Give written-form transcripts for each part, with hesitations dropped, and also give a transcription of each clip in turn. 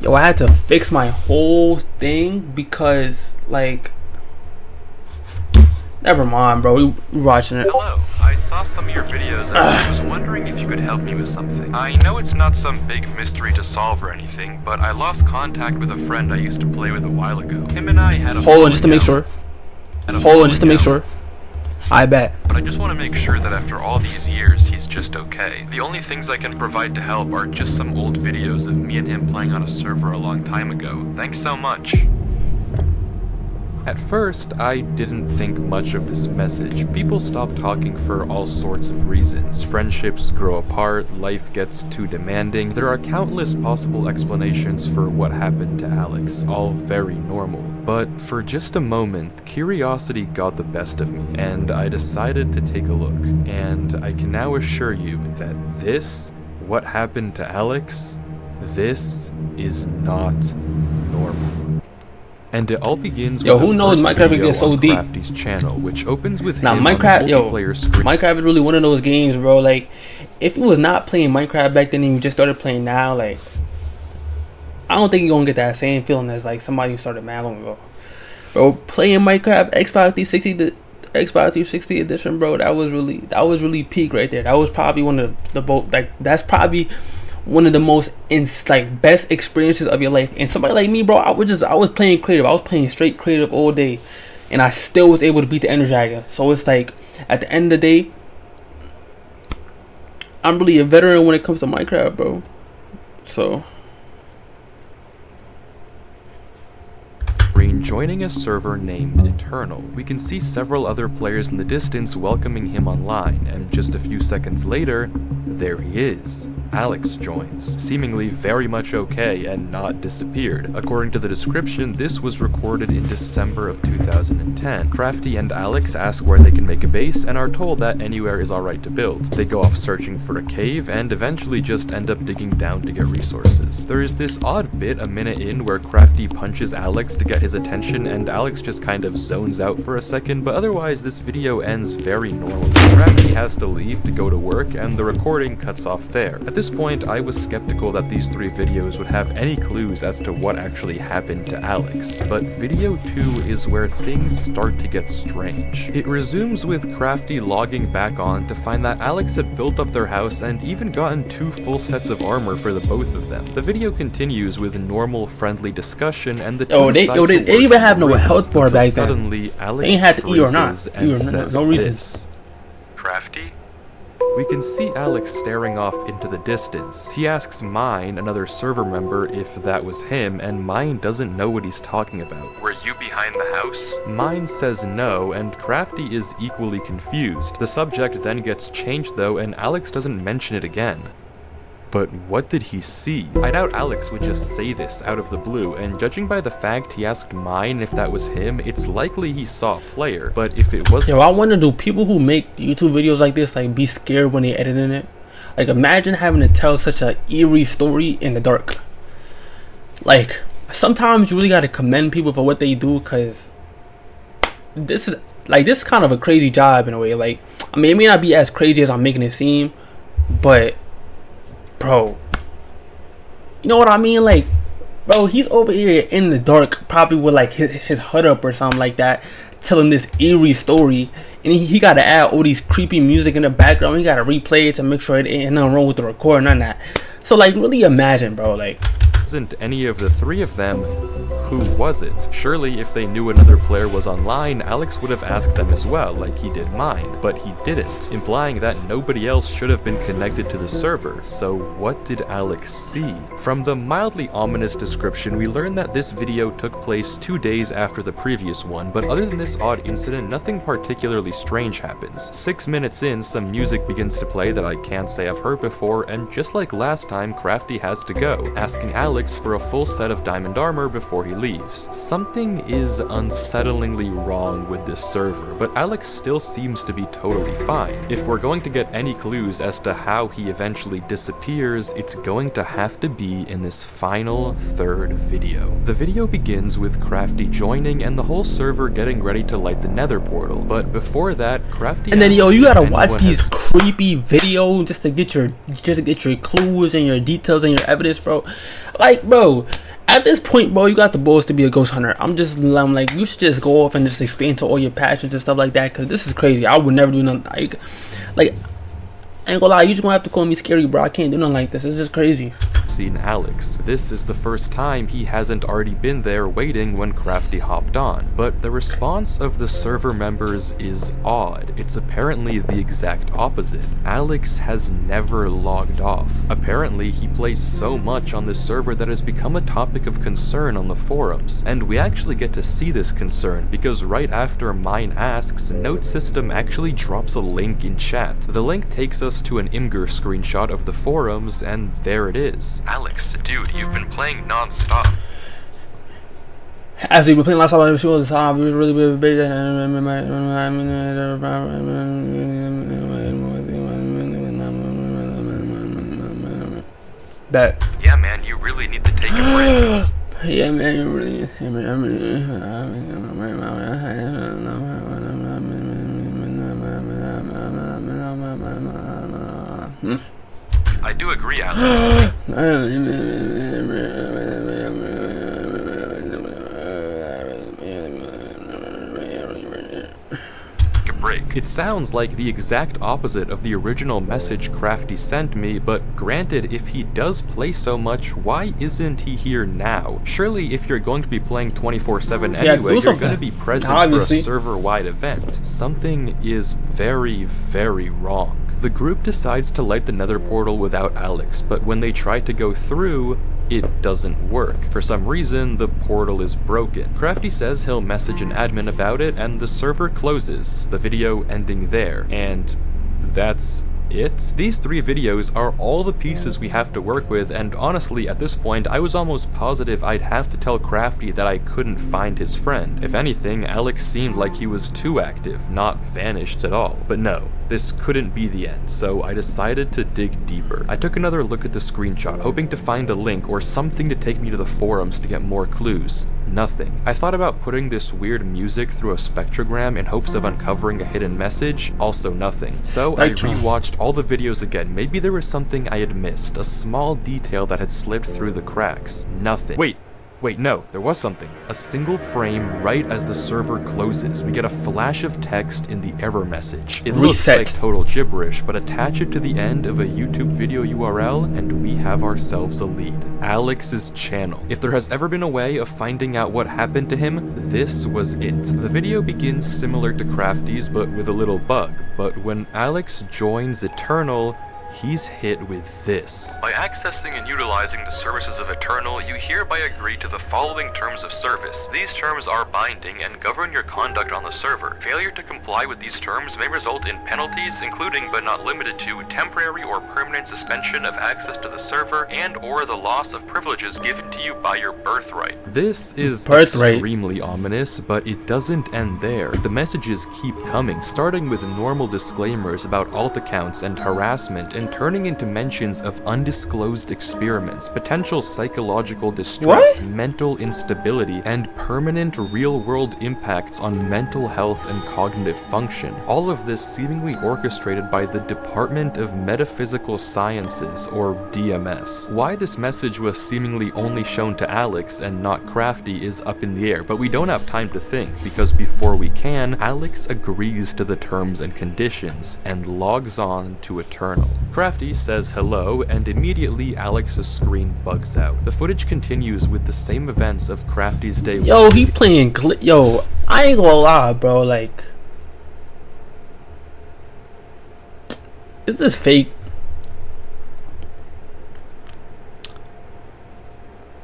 Yo, I had to fix my whole thing because, like, never mind, bro. We watching it. Hello, I saw some of your videos and I was wondering if you could help me with something. I know it's not some big mystery to solve or anything, but I lost contact with a friend I used to play with a while ago. Him and I had a Hold on, just to make sure. Hold on, just to make sure. I bet. But I just want to make sure that after all these years, he's just okay. The only things I can provide to help are just some old videos of me and him playing on a server a long time ago. Thanks so much. At first, I didn't think much of this message. People stop talking for all sorts of reasons. Friendships grow apart, life gets too demanding. There are countless possible explanations for what happened to Alex, all very normal. But for just a moment, curiosity got the best of me, and I decided to take a look. And I can now assure you that what happened to Alex, this is not normal. And it all begins with who knows Minecraft gets so deep. Crafty's channel, which opens with Now, him Minecraft, on the multiplayer screen. Minecraft is really one of those games, bro. Like, if you was not playing Minecraft back then and you just started playing now, like, I don't think you're gonna get that same feeling as like somebody who started mad long ago. Bro, playing Minecraft Xbox 360, the Xbox 360 edition, bro, that was really peak right there. That was probably one of that's probably one of the most best experiences of your life. And somebody like me, bro, I was playing creative. I was playing straight creative all day, and I still was able to beat the Ender Dragon. So it's like, at the end of the day, I'm really a veteran when it comes to Minecraft, bro. So joining a server named Eternal. We can see several other players in the distance welcoming him online, and just a few seconds later, there he is. Alex joins, seemingly very much okay and not disappeared. According to the description, this was recorded in December of 2010. Crafty and Alex ask where they can make a base and are told that anywhere is alright to build. They go off searching for a cave and eventually just end up digging down to get resources. There is this odd bit a minute in where Crafty punches Alex to get his attention, and Alex just kind of zones out for a second, but otherwise this video ends very normally. Crafty has to leave to go to work and the recording cuts off there. At this point, I was skeptical that these 3 videos would have any clues as to what actually happened to Alex, but video 2 is where things start to get strange. It resumes with Crafty logging back on to find that Alex had built up their house and even gotten 2 full sets of armor for the both of them. The video continues with normal friendly discussion and the two they didn't even have no health bar back then. Suddenly, Alex they ain't had to eat or not. Says no reason. This. Crafty? We can see Alex staring off into the distance. He asks Mine, another server member, if that was him, and Mine doesn't know what he's talking about. Were you behind the house? Mine says no, and Crafty is equally confused. The subject then gets changed though, and Alex doesn't mention it again. But what did he see? I doubt Alex would just say this out of the blue, and judging by the fact he asked Mine if that was him, it's likely he saw a player, but if it wasn't— Yo, I wonder, do people who make YouTube videos like this, like, be scared when they editing it? Like, imagine having to tell such a eerie story in the dark. Like, sometimes you really gotta commend people for what they do, cause this is kind of a crazy job in a way. Like, I mean, it may not be as crazy as I'm making it seem, but bro, you know what I mean? Like, bro, he's over here in the dark, probably with like his HUD up or something like that, telling this eerie story, and he got to add all these creepy music in the background. He got to replay it to make sure it ain't nothing wrong with the recording, none of that. So like, really imagine, bro, like, wasn't any of the 3 of them, who was it? Surely if they knew another player was online, Alex would have asked them as well, like he did Mine, but he didn't, implying that nobody else should have been connected to the server. So what did Alex see? From the mildly ominous description, we learn that this video took place 2 days after the previous one, but other than this odd incident, nothing particularly strange happens. 6 minutes in, some music begins to play that I can't say I've heard before, and just like last time, Crafty has to go, asking Alex for a full set of diamond armor before he leaves. Something is unsettlingly wrong with this server, but Alex still seems to be totally fine. If we're going to get any clues as to how he eventually disappears, it's going to have to be in this final 3rd video. The video begins with Crafty joining and the whole server getting ready to light the nether portal, but before that, Crafty and then yo, you gotta watch these creepy videos just to get your clues and your details and your evidence, bro. like, bro, at this point, bro, you got the balls to be a ghost hunter. I'm like, you should just go off and just expand to all your passions and stuff like that, because this is crazy. I would never do nothing like I ain't gonna lie, you just gonna have to call me scary, bro. I can't do nothing like this. It's just crazy. Seen Alex. This is the first time he hasn't already been there waiting when Crafty hopped on, but the response of the server members is odd. It's apparently the exact opposite. Alex has never logged off. Apparently, he plays so much on this server that has become a topic of concern on the forums, and we actually get to see this concern because right after Mine asks, Note System actually drops a link in chat. The link takes us to an Imgur screenshot of the forums, and there it is. Alex, dude, you've been playing non-stop. As we've been playing last time, I was all the time. It was really big. That. Yeah, man, you really need to take a break. Yeah, man, you really. I do agree, Alex. Break. It sounds like the exact opposite of the original message Crafty sent me, but granted, if he does play so much, why isn't he here now? Surely if you're going to be playing 24/7 anyway, you're going to be present obviously for a server-wide event. Something is very, very wrong. The group decides to light the nether portal without Alex, but when they try to go through, it doesn't work. For some reason, the portal is broken. Crafty says he'll message an admin about it, and the server closes, the video ending there, and that's it. These 3 videos are all the pieces we have to work with, and honestly, at this point, I was almost positive I'd have to tell Crafty that I couldn't find his friend. If anything, Alex seemed like he was too active, not vanished at all. But no, this couldn't be the end, so I decided to dig deeper. I took another look at the screenshot, hoping to find a link or something to take me to the forums to get more clues. Nothing. I thought about putting this weird music through a spectrogram in hopes of uncovering a hidden message, also nothing. So I rewatched all the videos again. Maybe there was something I had missed, a small detail that had slipped through the cracks. Nothing. Wait, no, there was something. A single frame right as the server closes. We get a flash of text in the error message. It looks like total gibberish, but attach it to the end of a YouTube video URL and we have ourselves a lead. Alex's channel. If there has ever been a way of finding out what happened to him, this was it. The video begins similar to Crafty's, but with a little bug. But when Alex joins Eternal, he's hit with this. By accessing and utilizing the services of Eternal, you hereby agree to the following terms of service. These terms are binding and govern your conduct on the server. Failure to comply with these terms may result in penalties, including but not limited to temporary or permanent suspension of access to the server and/or the loss of privileges given to you by your birthright. This is extremely ominous, but it doesn't end there. The messages keep coming, starting with normal disclaimers about alt accounts and harassment, and turning into mentions of undisclosed experiments, potential psychological distress, mental instability, and permanent real-world impacts on mental health and cognitive function. All of this seemingly orchestrated by the Department of Metaphysical Sciences, or DMS. Why this message was seemingly only shown to Alex and not Crafty is up in the air, but we don't have time to think, because before we can, Alex agrees to the terms and conditions, and logs on to Eternal. Crafty says hello, and immediately Alex's screen bugs out. The footage continues with the same events of Crafty's day. Yo, he playing yo, I ain't gonna lie, bro, like, is this fake?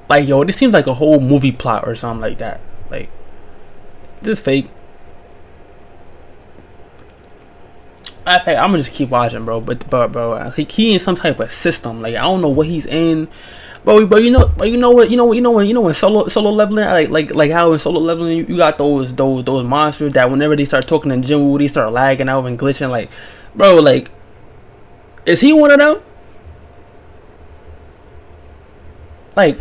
Like, yo, this seems like a whole movie plot or something like that. Like, this fake. I'm gonna just keep watching, bro. But bro, like, he in some type of system. Like, I don't know what he's in, bro. You know when solo leveling, like how in solo leveling you got those monsters that whenever they start talking in Jinwoo, they start lagging out and glitching. Like, bro, like, is he one of them? Like,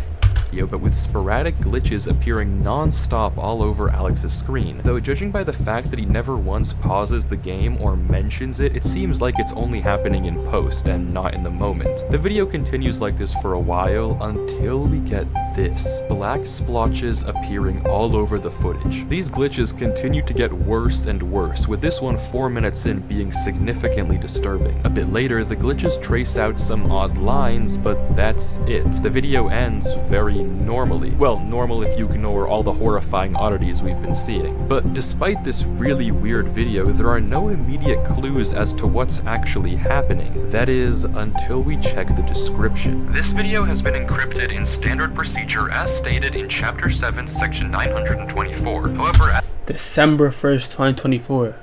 video, but with sporadic glitches appearing non-stop all over Alex's screen. Though judging by the fact that he never once pauses the game or mentions it, it seems like it's only happening in post and not in the moment. The video continues like this for a while until we get this. Black splotches appearing all over the footage. These glitches continue to get worse and worse, with this one 4 minutes in being significantly disturbing. A bit later, the glitches trace out some odd lines, but that's it. The video ends very normally. Well, normal if you ignore all the horrifying oddities we've been seeing. But despite this really weird video, there are no immediate clues as to what's actually happening. That is, until we check the description. This video has been encrypted in standard procedure as stated in Chapter 7, Section 924. However, December 1st, 2024.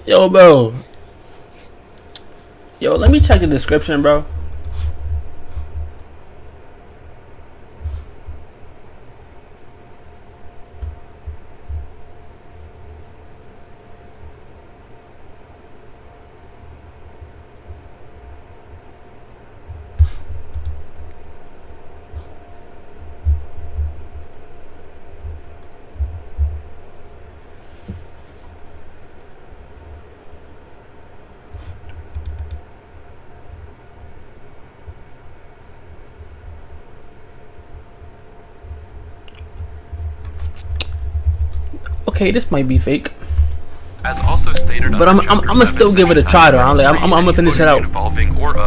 Yo, bro. Yo, let me check the description, bro. Okay, this might be fake, as also stated, but I'm gonna still give it a try though. I'm gonna finish it out.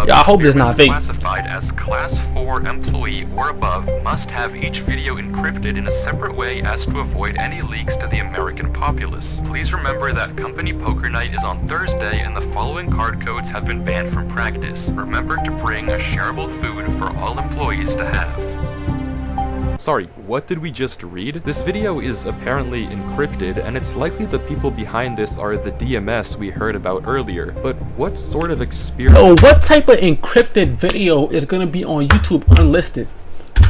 Yeah, I hope it's not fake. Classified as Class 4 employee or above must have each video encrypted in a separate way as to avoid any leaks to the American populace. Please remember that company poker night is on Thursday and the following card codes have been banned from practice. Remember to bring a shareable food for all employees to have. Sorry, what did we just read? This video is apparently encrypted, and it's likely the people behind this are the DMS we heard about earlier, but what sort of experience what type of encrypted video is gonna be on YouTube unlisted?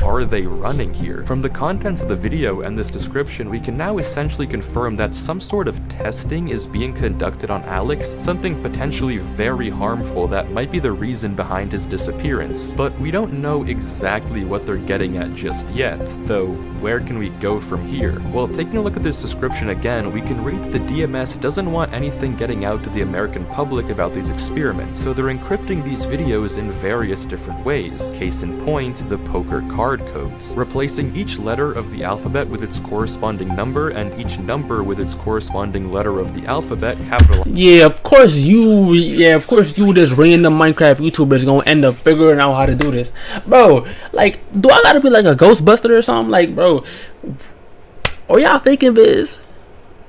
are they running here? From the contents of the video and this description, we can now essentially confirm that some sort of testing is being conducted on Alex, something potentially very harmful that might be the reason behind his disappearance. But we don't know exactly what they're getting at just yet, though where can we go from here? Well, taking a look at this description again, we can read that the DMS doesn't want anything getting out to the American public about these experiments, so they're encrypting these videos in various different ways. Case in point, the poker card codes, replacing each letter of the alphabet with its corresponding number and each number with its corresponding letter of the alphabet capitalized. Yeah, of course you this random Minecraft YouTuber is gonna end up figuring out how to do this. Bro, like, do I gotta be like a Ghostbuster or something? Like, bro, are y'all faking vids?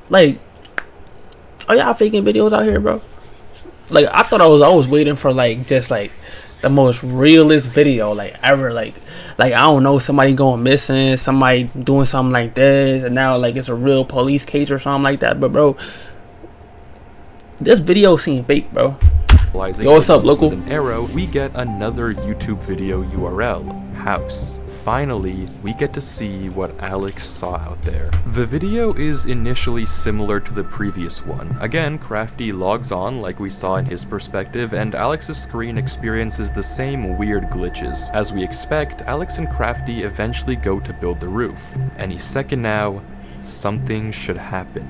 Like, are y'all faking videos out here, bro? Like, I thought I was waiting for like just like the most realist video like ever. Like I don't know, somebody going missing, somebody doing something like this, and now like it's a real police case or something like that. But bro, this video seems fake, bro. Yo, what's up, local? With an arrow, we get another YouTube video URL, house. Finally, we get to see what Alex saw out there. The video is initially similar to the previous one. Again, Crafty logs on like we saw in his perspective, and Alex's screen experiences the same weird glitches. As we expect, Alex and Crafty eventually go to build the roof. Any second now, something should happen.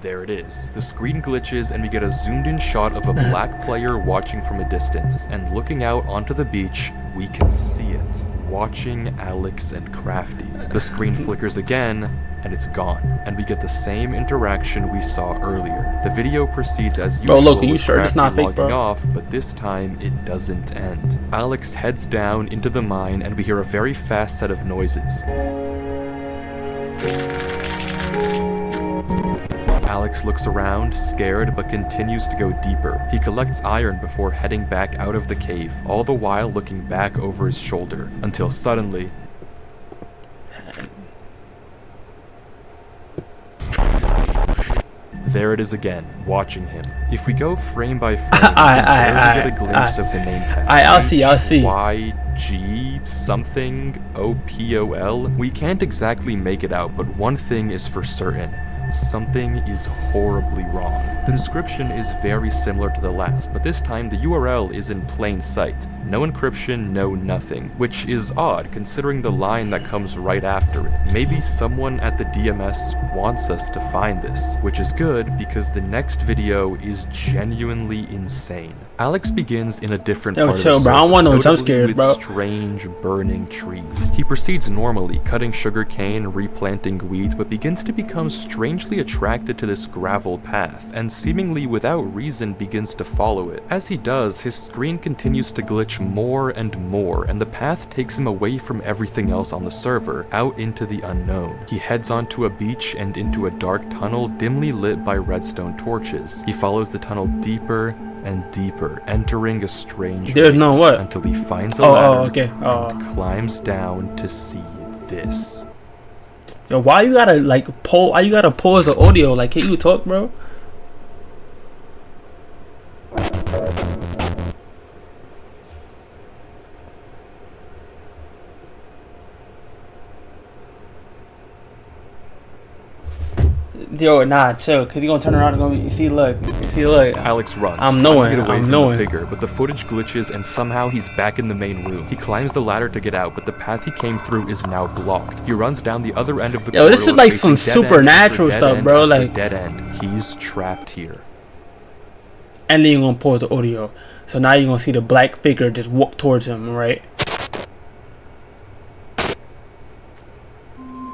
There it is. The screen glitches and we get a zoomed in shot of a black player watching from a distance, and looking out onto the beach, we can see it, watching Alex and Crafty. The screen flickers again, and it's gone, and we get the same interaction we saw earlier. The video proceeds as usual. Bro, look, are you sure it's not fake, bro? Off, but this time it doesn't end. Alex heads down into the mine, and we hear a very fast set of noises. Alex looks around, scared, but continues to go deeper. He collects iron before heading back out of the cave, all the while looking back over his shoulder, until suddenly... there it is again, watching him. If we go frame by frame, we get a glimpse of the name tag. I'll see. YG something OPOL. We can't exactly make it out, but one thing is for certain. something is horribly wrong. The description is very similar to the last, but this time the URL is in plain sight. No encryption, no nothing, which is odd considering the line that comes right after it. Maybe someone at the DMS wants us to find this, which is good because the next video is genuinely insane. Alex begins in a different part of the server, bro. I don't want no jump notably scares, with bro. strange burning trees. He proceeds normally, cutting sugarcane, replanting wheat, but begins to become strangely attracted to this gravel path, and seemingly without reason begins to follow it. As he does, his screen continues to glitch more and more, and the path takes him away from everything else on the server, out into the unknown. He heads onto a beach and into a dark tunnel dimly lit by redstone torches. He follows the tunnel deeper and deeper, entering a strange There's no maze what? until he finds a ladder okay. and climbs down to see this. Yo, why you gotta like pull? Why you gotta pause the audio? Like, can you talk, bro? Yo, nah, chill, cause you gonna turn around and gonna see, look. Alex runs, I'm trying knowing, to get away I'm from knowing. the figure, but the footage glitches and somehow he's back in the main room. He climbs the ladder to get out, but the path he came through is now blocked. He runs down the other end of the Yo, this is corridor, like facing some dead end supernatural after dead stuff, end bro, after like- dead end. He's trapped here. And then you're gonna pause the audio. So now you're gonna see the black figure just walk towards him, right?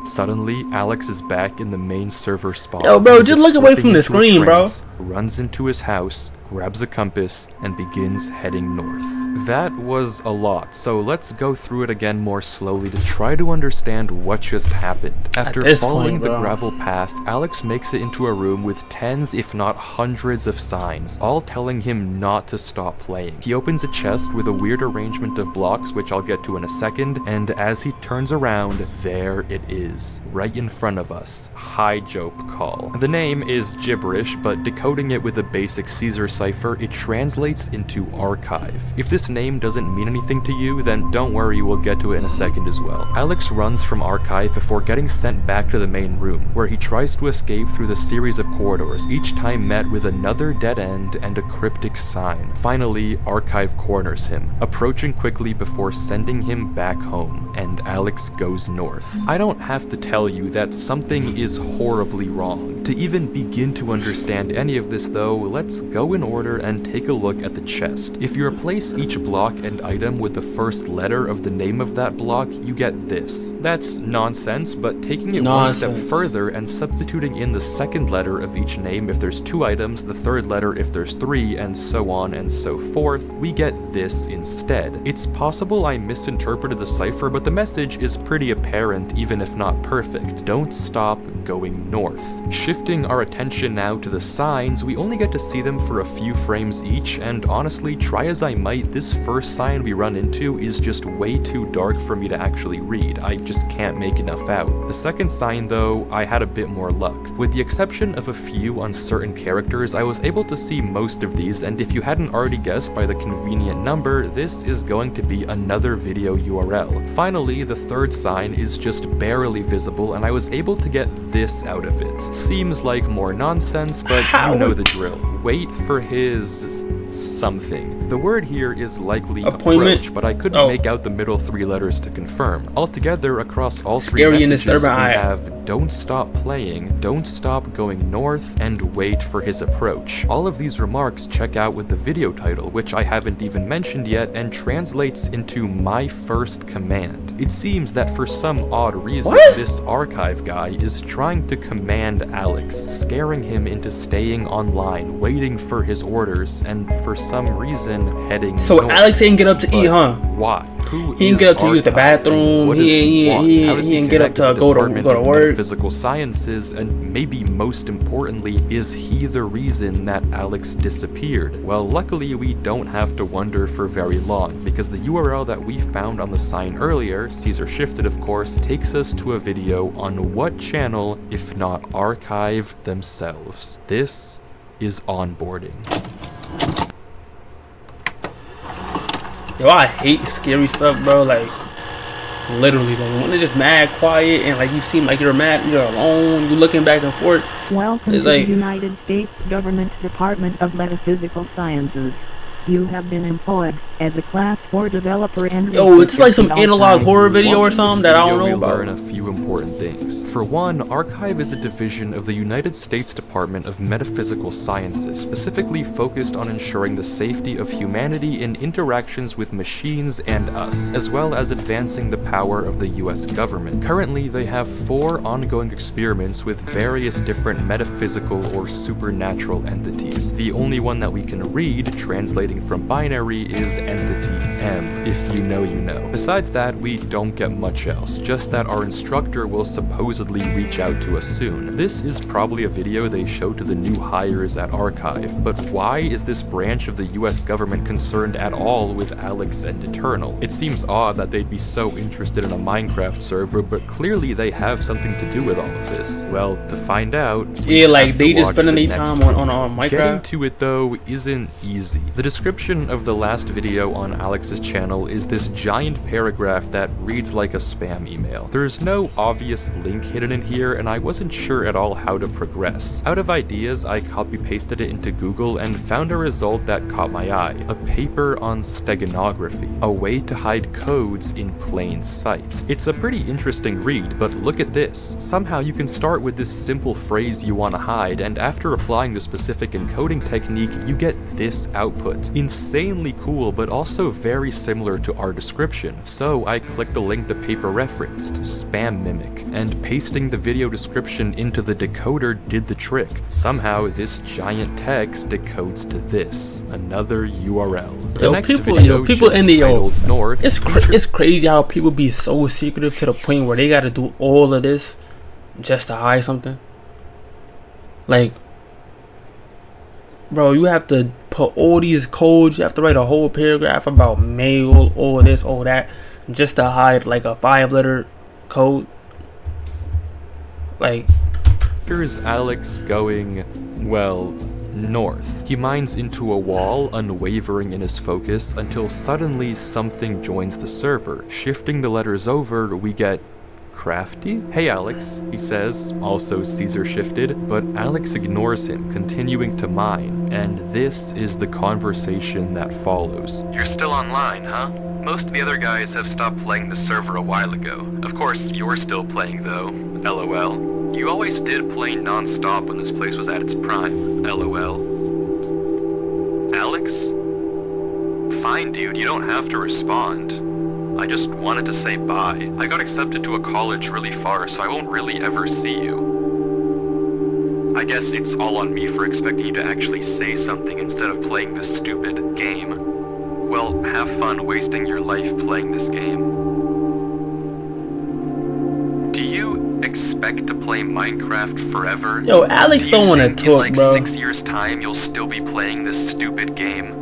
Suddenly, Alex is back in the main server spawn. Yo, bro, as just if look away slipping from the into a screen, bro. trance, runs into his house, grabs a compass, and begins heading north. That was a lot, so let's go through it again more slowly to try to understand what just happened. After this following point, the bro. gravel path, Alex makes it into a room with tens if not hundreds of signs, all telling him not to stop playing. He opens a chest with a weird arrangement of blocks, which I'll get to in a second, and as he turns around, there it is, right in front of us. High Jope Call. The name is gibberish, but decoding it with a basic Caesar cipher, it translates into archive. If this name doesn't mean anything to you, then don't worry, we'll get to it in a second as well. Alex runs from archive before getting sent back to the main room, where he tries to escape through the series of corridors, each time met with another dead end and a cryptic sign. Finally, archive corners him, approaching quickly before sending him back home, and Alex goes north. I don't have to tell you that something is horribly wrong. To even begin to understand any of this though, let's go in order and take a look at the chest. If you replace each block and item with the first letter of the name of that block, you get this. That's nonsense, but taking it one step further and substituting in the second letter of each name if there's 2 items, the third letter if there's 3, and so on and so forth, we get this instead. It's possible I misinterpreted the cipher, but the message is pretty apparent even if not perfect. Don't stop going north. Shifting our attention now to the signs, we only get to see them for a few frames each, and honestly, try as I might, this first sign we run into is just way too dark for me to actually read. I just can't make enough out. The second sign though, I had a bit more luck. With the exception of a few uncertain characters, I was able to see most of these, and if you hadn't already guessed by the convenient number, this is going to be another video URL. Finally, the third sign is just barely visible, and I was able to get this out of it. Seems like more nonsense, but you know the drill. Wait for his something. The word here is likely Appointment? approach, but I couldn't make out the middle 3 letters to confirm. Altogether, across all 3 Scary and messages, we disturbing. have don't stop playing, don't stop going north, and wait for his approach. All of these remarks check out with the video title, which I haven't even mentioned yet, and translates into my first command. It seems that for some odd reason, this archive guy is trying to command Alex, scaring him into staying online, waiting for his orders, and for some reason heading So north. Alex ain't get up to eat, huh? Why? Who He didn't is get up to use the Archive, and bathroom. what does He want? How does didn't get up connect to the go to Department of work. Metaphysical Sciences, and maybe most importantly, is he the reason that Alex disappeared? Well, luckily we don't have to wonder for very long, because the URL that we found on the sign earlier, Caesar shifted of course, takes us to a video on what channel, if not Archive themselves. This is onboarding. Yo, I hate scary stuff, bro. Like, Literally, like when it's just mad quiet and like you seem like you're alone, you're looking back and forth. Welcome It's to like, the United States Government Department of Metaphysical Sciences. You have been employed as a Class 4 developer and yo, it's like some researcher analog horror video or Watching something this that I don't video, know we learn about. a few important things. For one, Archive is a division of the United States Department of Metaphysical Sciences, specifically focused on ensuring the safety of humanity in interactions with machines and us, as well as advancing the power of the US government. Currently, they have 4 ongoing experiments with various different metaphysical or supernatural entities. The only one that we can read, translating from binary, is Entity M. If you know, you know. Besides that, we don't get much else, just that our instructor will supposedly reach out to us soon. This is probably a video they show to the new hires at Archive, but why is this branch of the US government concerned at all with Alex and Eternal? It seems odd that they'd be so interested in a Minecraft server, but clearly they have something to do with all of this. Well, to find out, Yeah, like they just spending their time on Minecraft. Getting to it though isn't easy. The description of the last video on Alex's channel is this giant paragraph that reads like a spam email. There's no obvious link hidden in here, and I wasn't sure at all how to progress. Out of ideas, I copy-pasted it into Google and found a result that caught my eye. A paper on steganography, a way to hide codes in plain sight. It's a pretty interesting read, but look at this. Somehow you can start with this simple phrase you want to hide, and after applying the specific encoding technique, you get this output. Insanely cool, but also very similar to our description. So I clicked the link the paper referenced, spam mimic, and pasting the video description into the decoder did the trick. Somehow this giant text decodes to this, another URL. The next video people in the titled North. It's crazy how people be so secretive to the point where they gotta do all of this just to hide something. Like, bro, you have to put all these codes, you have to write a whole paragraph about mail, all this, all that, just to hide like a 5-letter code. Like, here's Alex going, well, north. He mines into a wall, unwavering in his focus, until suddenly something joins the server. Shifting the letters over, we get Crafty? Hey Alex, he says, also Caesar shifted, but Alex ignores him, continuing to mine, and this is the conversation that follows. You're still online, huh? Most of the other guys have stopped playing the server a while ago. Of course, you're still playing though. LOL. You always did play non-stop when this place was at its prime. LOL. Alex? Fine, dude, you don't have to respond. I just wanted to say bye. I got accepted to a college really far, so I won't really ever see you. I guess it's all on me for expecting you to actually say something instead of playing this stupid game. Well, have fun wasting your life playing this game. Do you expect to play Minecraft forever? yo, Alex don't want to talk, in like bro. 6 years' time, you'll still be playing this stupid game?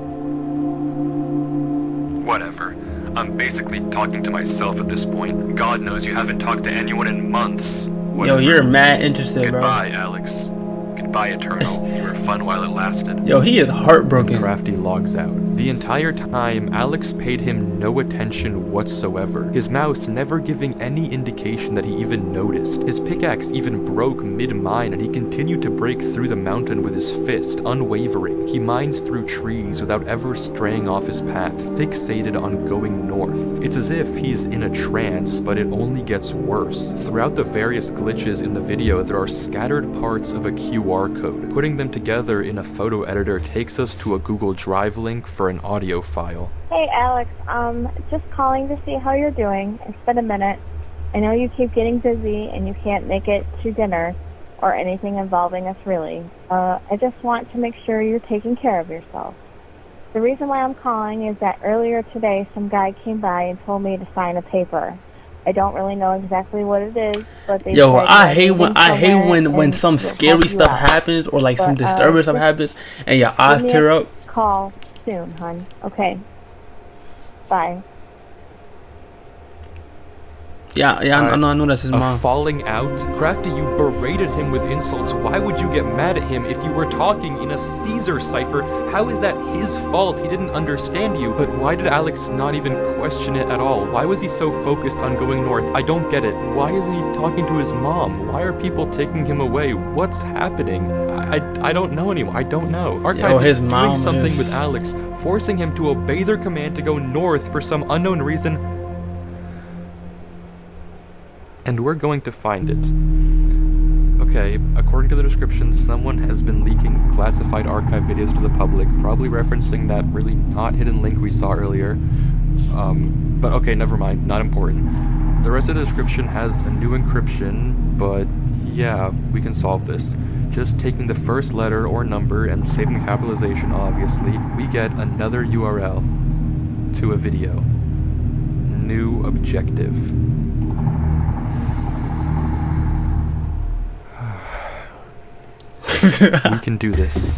Whatever. I'm basically talking to myself at this point. God knows you haven't talked to anyone in months. Whatever. Yo, you're mad interested, Goodbye, bro. Alex. Goodbye, Eternal. You were fun while it lasted. Yo, he is heartbroken. Crafty logs out. The entire time, Alex paid him no attention whatsoever, his mouse never giving any indication that he even noticed. His pickaxe even broke mid-mine, and he continued to break through the mountain with his fist, unwavering. He mines through trees without ever straying off his path, fixated on going north. It's as if he's in a trance, but it only gets worse. Throughout the various glitches in the video, there are scattered parts of a QR code. Putting them together in a photo editor takes us to a Google Drive link for an audio file. Hey Alex, just calling to see how you're doing. It's been a minute. I know you keep getting busy and you can't make it to dinner or anything involving us really. I just want to make sure you're taking care of yourself. The reason why I'm calling is that earlier today some guy came by and told me to sign a paper. I don't really know exactly what it is, but they Yo, said I hate when and some we'll scary help you stuff out. happens or like some But, disturbing stuff just happens and your eyes Give me tear a up. call soon, hon. Okay. Bye. Yeah, I know that's his A mom. falling out? Crafty, you berated him with insults. Why would you get mad at him if you were talking in a Caesar cipher? How is that his fault? He didn't understand you. But why did Alex not even question it at all? Why was he so focused on going north? I don't get it. Why isn't he talking to his mom? Why are people taking him away? What's happening? I don't know anymore. I don't know. Archive is doing something with Alex, forcing him to obey their command to go north for some unknown reason. And we're going to find it. Okay, according to the description, someone has been leaking classified archive videos to the public, probably referencing that really not hidden link we saw earlier. But okay, never mind, not important. The rest of the description has a new encryption, but yeah, we can solve this. Just taking the first letter or number and saving the capitalization, obviously, we get another URL to a video. New objective. We can do this.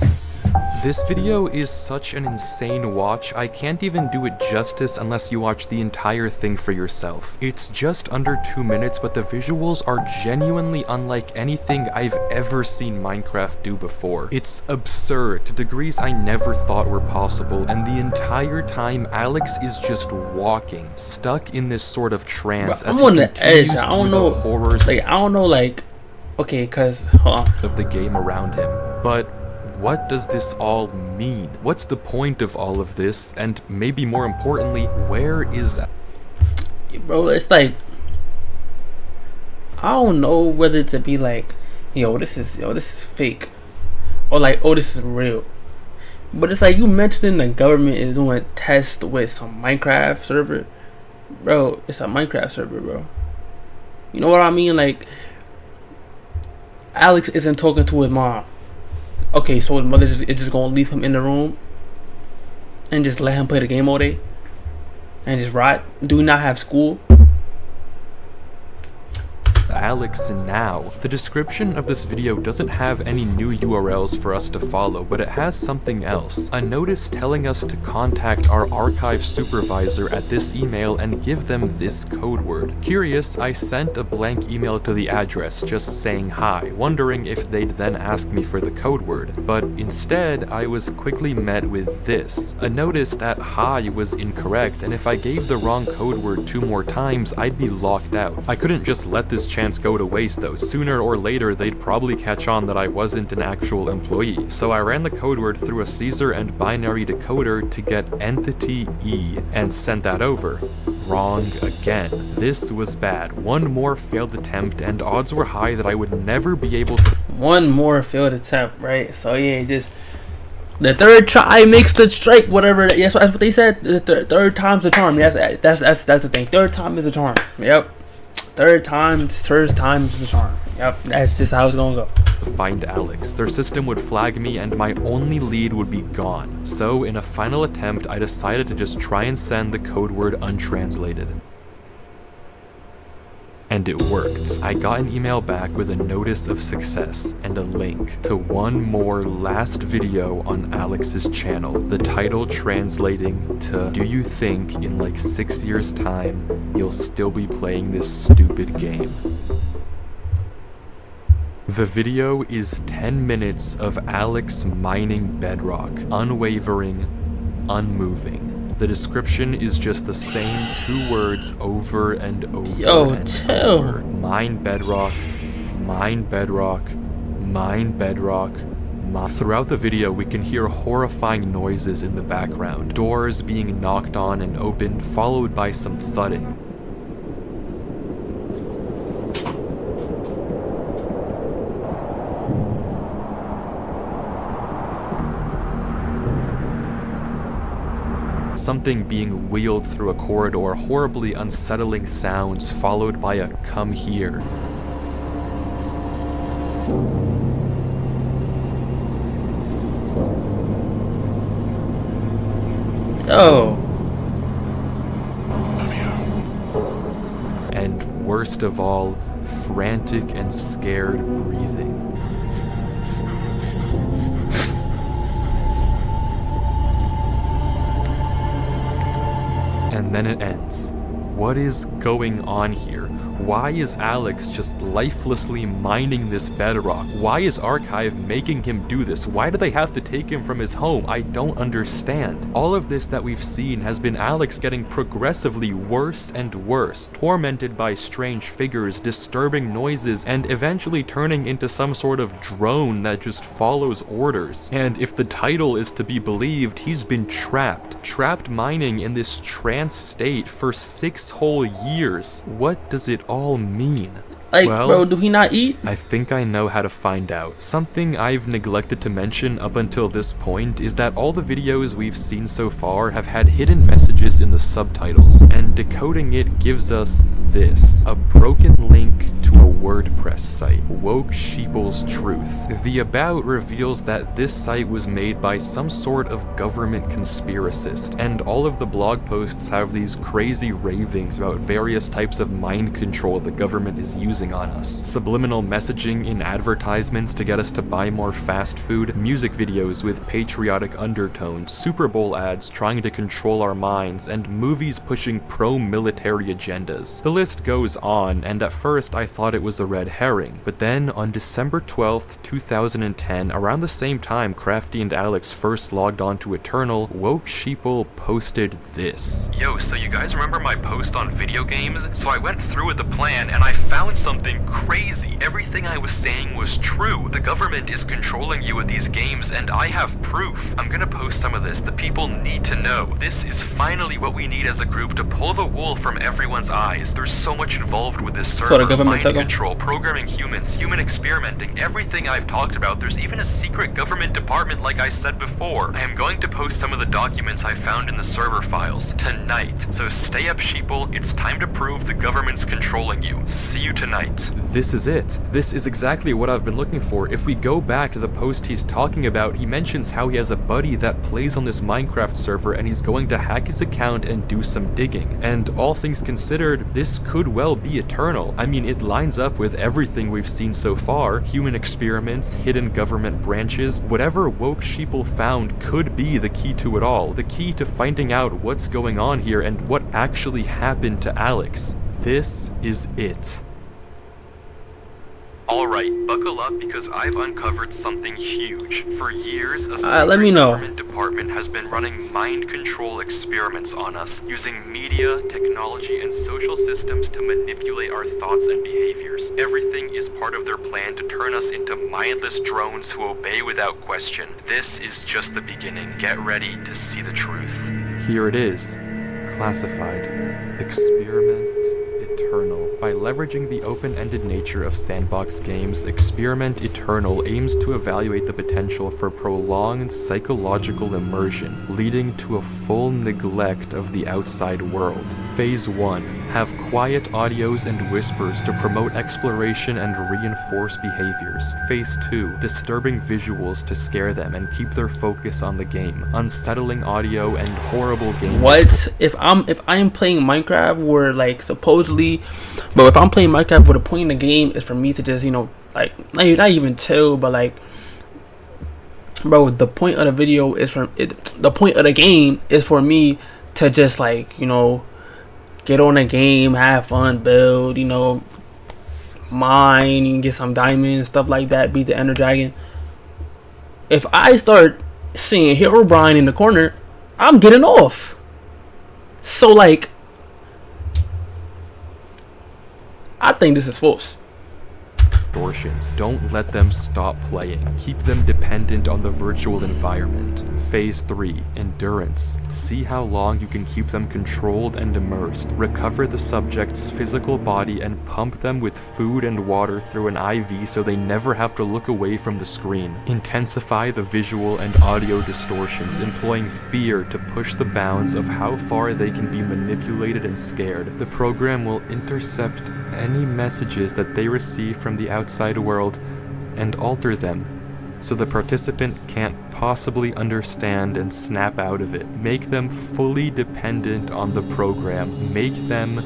This video is such an insane watch, I can't even do it justice unless you watch the entire thing for yourself. It's just under 2 minutes, but the visuals are genuinely unlike anything I've ever seen Minecraft do before. It's absurd to degrees I never thought were possible, and the entire time Alex is just walking, stuck in this sort of trance as I'm on he the edge. continues I don't through know. the horrors Okay, cause hold on. of the game around him. But what does this all mean? What's the point of all of this? And maybe more importantly, where is... Bro, it's like, I don't know whether to be like, this is fake, or like, oh, this is real. But it's like you mentioning the government is doing tests with some Minecraft server. Bro, it's a Minecraft server, bro. You know what I mean? Like, Alex isn't talking to his mom. Okay, so his mother is just gonna leave him in the room and just let him play the game all day and just ride? Do we not have school? Alex now. The description of this video doesn't have any new URLs for us to follow, but it has something else. A notice telling us to contact our archive supervisor at this email and give them this code word. Curious, I sent a blank email to the address just saying hi, wondering if they'd then ask me for the code word. But instead, I was quickly met with this. A notice that hi was incorrect, and if I gave the wrong code word 2 more times, I'd be locked out. I couldn't just let this chance go to waste though. Sooner or later they'd probably catch on that I wasn't an actual employee. So I ran the code word through a Caesar and binary decoder to get entity E and sent that over. Wrong again. This was bad. 1 more failed attempt and odds were high that I would never be able to... 1 more failed attempt, right? So yeah, just the 3rd try makes the strike, whatever. Yes, that's what they said. The third time's the charm. Yes, that's the thing. 3rd time is the charm. Yep. 3rd time is the charm. Yep, that's just how it's gonna go. Find Alex. Their system would flag me and my only lead would be gone. So in a final attempt, I decided to just try and send the code word untranslated. And it worked. I got an email back with a notice of success and a link to 1 more last video on Alex's channel. The title translating to, do you think in like 6 years time, you'll still be playing this stupid game? The video is 10 minutes of Alex mining bedrock, unwavering, unmoving. The description is just the same 2 words over and over and over. Mine bedrock, mine bedrock, mine bedrock. Throughout the video, we can hear horrifying noises in the background. Doors being knocked on and opened, followed by some thudding. Something being wheeled through a corridor, horribly unsettling sounds followed by a come here. Oh. And worst of all, frantic and scared breathing. And then it ends. What is going on here? Why is Alex just lifelessly mining this bedrock? Why is Archive making him do this? Why do they have to take him from his home? I don't understand. All of this that we've seen has been Alex getting progressively worse and worse, tormented by strange figures, disturbing noises, and eventually turning into some sort of drone that just follows orders. And if the title is to be believed, he's been trapped mining in this trance state for 6 whole years. What does it all mean? Like, well, bro, do he not eat? I think I know how to find out. Something I've neglected to mention up until this point is that all the videos we've seen so far have had hidden messages in the subtitles, and decoding it gives us this: a broken link to a WordPress site, Woke Sheeple's Truth. The About reveals that this site was made by some sort of government conspiracist, and all of the blog posts have these crazy ravings about various types of mind control the government is using on us. Subliminal messaging in advertisements to get us to buy more fast food, music videos with patriotic undertones, Super Bowl ads trying to control our minds, and movies pushing pro-military agendas. The list goes on, and at first I thought it was a red herring, but then on December 12th, 2010, around the same time Crafty and Alex first logged on to Eternal, Woke Sheeple posted this. Yo, so you guys remember my post on video games? So I went through with the plan and I found something crazy. Everything I was saying was true. The government is controlling you with these games and I have proof. I'm gonna post some of this. The people need to know. This is finally what we need as a group to pull the wool from everyone's eyes. There's so much involved with this server. So the government mind control, programming humans, human experimenting, everything I've talked about. There's even a secret government department like I said before. I am going to post some of the documents I found in the server files tonight. So stay up, sheeple. It's time to prove the government's controlling you. See you tonight. This is it. This is exactly what I've been looking for. If we go back to the post he's talking about, he mentions how he has a buddy that plays on this Minecraft server and he's going to hack his account and do some digging. And all things considered, this could well be Eternal. I mean, it lines up with everything we've seen so far. Human experiments, hidden government branches, whatever Woke Sheeple found could be the key to it all. The key to finding out what's going on here and what actually happened to Alex. This is it. Alright, buckle up because I've uncovered something huge. For years, a let me know. government department has been running mind control experiments on us, using media, technology, and social systems to manipulate our thoughts and behaviors. Everything is part of their plan to turn us into mindless drones who obey without question. This is just the beginning. Get ready to see the truth. Here it is. Classified. Experiment Eternal. By leveraging the open-ended nature of sandbox games, Experiment Eternal aims to evaluate the potential for prolonged psychological immersion, leading to a full neglect of the outside world. Phase 1. Have quiet audios and whispers to promote exploration and reinforce behaviors. Phase 2. Disturbing visuals to scare them and keep their focus on the game. Unsettling audio and horrible games. What if I am playing Minecraft where like supposedly, but if I'm playing Minecraft where the point in the game is for me to just, you know, like not even chill, but like, bro, the point of the video is the point of the game is for me to just like, you know, get on a game, have fun, build, you know, mine, you can get some diamonds, stuff like that, beat the Ender Dragon. If I start seeing Hero Brian in the corner, I'm getting off. So like, I think this is false. Distortions. Don't let them stop playing. Keep them dependent on the virtual environment. Phase 3. Endurance. See how long you can keep them controlled and immersed. Recover the subject's physical body and pump them with food and water through an IV so they never have to look away from the screen. Intensify the visual and audio distortions, employing fear to push the bounds of how far they can be manipulated and scared. The program will intercept any messages that they receive from the outside world and alter them so the participant can't possibly understand and snap out of it. Make them fully dependent on the program. Make them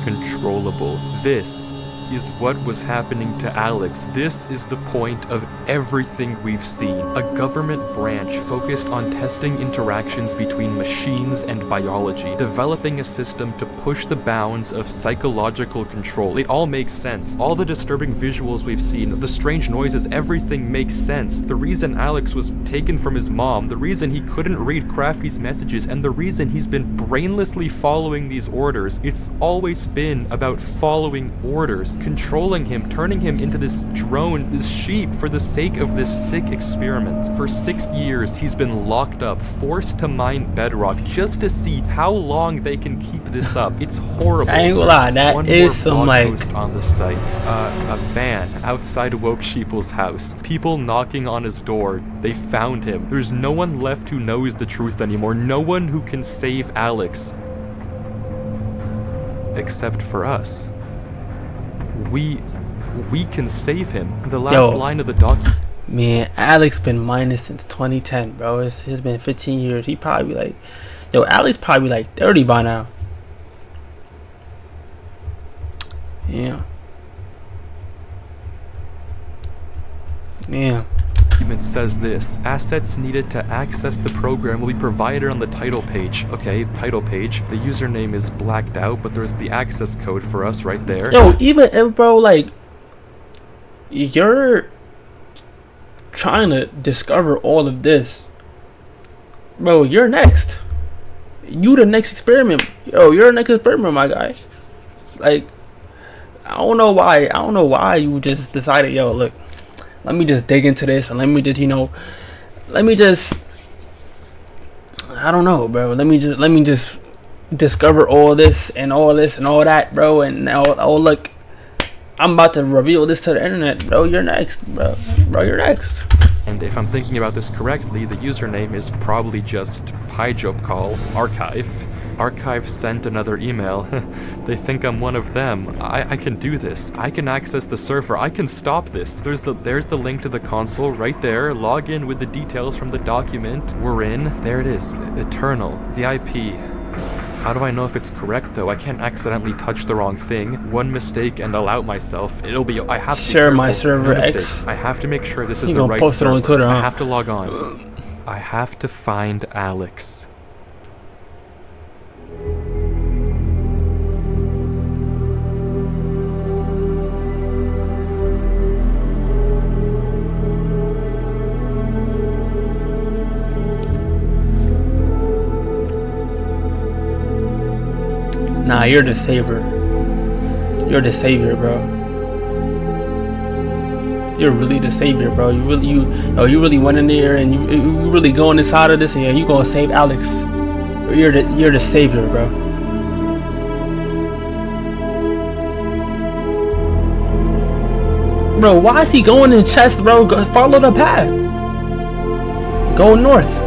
controllable. This is what was happening to Alex. This is the point of everything we've seen. A government branch focused on testing interactions between machines and biology, developing a system to push the bounds of psychological control. It all makes sense. All the disturbing visuals we've seen, the strange noises, everything makes sense. The reason Alex was taken from his mom, the reason he couldn't read Crafty's messages, and the reason he's been brainlessly following these orders, it's always been about following orders, controlling him, turning him into this drone, this sheep, for the sake of this sick experiment. For 6 years, he's been locked up, forced to mine bedrock, just to see how long they can keep this up. It's horrible. I ain't gonna lie, that One is more some blog like post on the site. A van outside Woke Sheeple's house. People knocking on his door. They found him. There's no one left who knows the truth anymore. No one who can save Alex. Except for us. We can save him. The last line of the document. Man, Alex been minus since 2010, bro. It's been 15 years. He probably like, Alex probably like 30 by now. Yeah. Yeah. Document says this: assets needed to access the program will be provided on the title page. Okay, title page. The username is blacked out, but there's the access code for us right there. Yo, even if, bro, like, you're trying to discover all of this, bro, you're next. You the next experiment. Yo, you're the next experiment, my guy. Like, I don't know why you just decided, yo, look, let me just dig into this and let me just I don't know, bro. Let me just discover all this and all that, bro. And now, oh look, I'm about to reveal this to the internet, bro. You're next, bro. You're next. And if I'm thinking about this correctly, the username is probably just PyJobCall archive. Archive sent another email. They think I'm one of them. I can do this. I can access the server. I can stop this. There's the link to the console right there. Log in with the details from the document. We're in. There it is. Eternal. The IP. How do I know if it's correct though? I can't accidentally touch the wrong thing. One mistake and I'll out myself. It'll be. I have to share my server X. I have to make sure this is You the gonna right post server. it on Twitter, huh? I have to log on. I have to find Alex. Nah, you're the savior. You're the savior, bro. You're really the savior, bro. You really went in there and you really going inside of this and you gonna save Alex. You're the savior, bro. Bro, why is he going in chest, bro? Follow the path. Go north.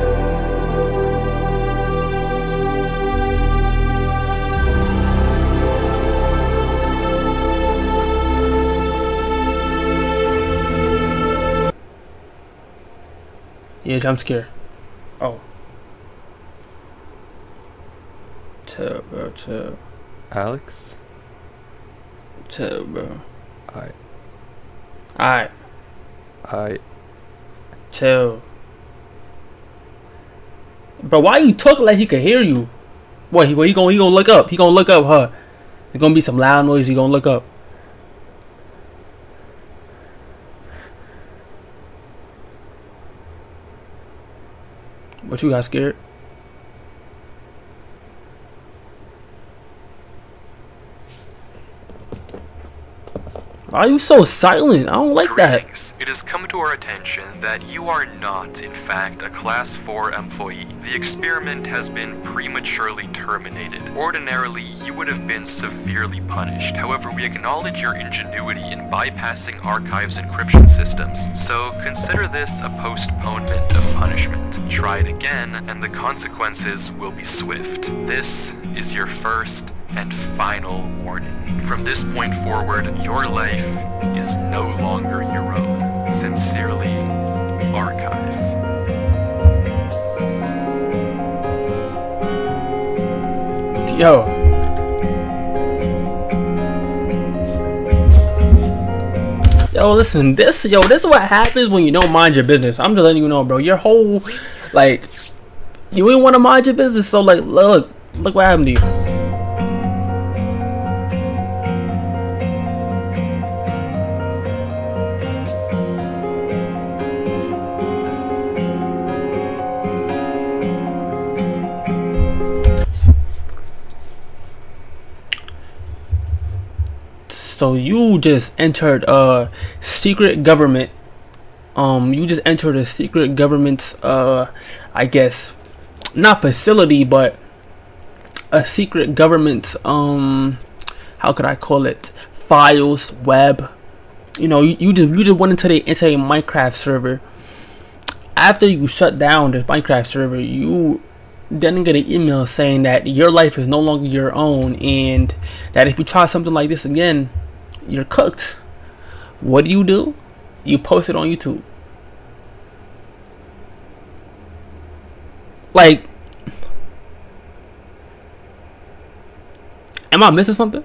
Yeah, jump scare. Oh. Chill, bro, chill. Alex? Chill, bro. I. Chill. Bro, why you talking like he could hear you? What, he gonna look up? He gonna look up, huh? There's gonna be some loud noise, he gonna look up. What, you got scared? Why are you so silent? I don't like that. Greetings. It has come to our attention that you are not, in fact, a Class 4 employee. The experiment has been prematurely terminated. Ordinarily, you would have been severely punished. However, we acknowledge your ingenuity in bypassing Archive's encryption systems, so consider this a postponement of punishment. Try it again, and the consequences will be swift. This is your first and final warning. From this point forward, your life is no longer your own. Sincerely, Archive. Yo. Yo, listen, this is what happens when you don't mind your business. I'm just letting you know, bro. Your whole, like, you ain't want to mind your business, so like, look what happened to you. So you just entered a secret government. You just entered a secret government's, I guess, not facility, but a secret government. How could I call it? Files, web. You know, you just went into a Minecraft server. After you shut down the Minecraft server, you then get an email saying that your life is no longer your own, and that if you try something like this again, you're cooked. What do? You post it on YouTube. Like, am I missing something?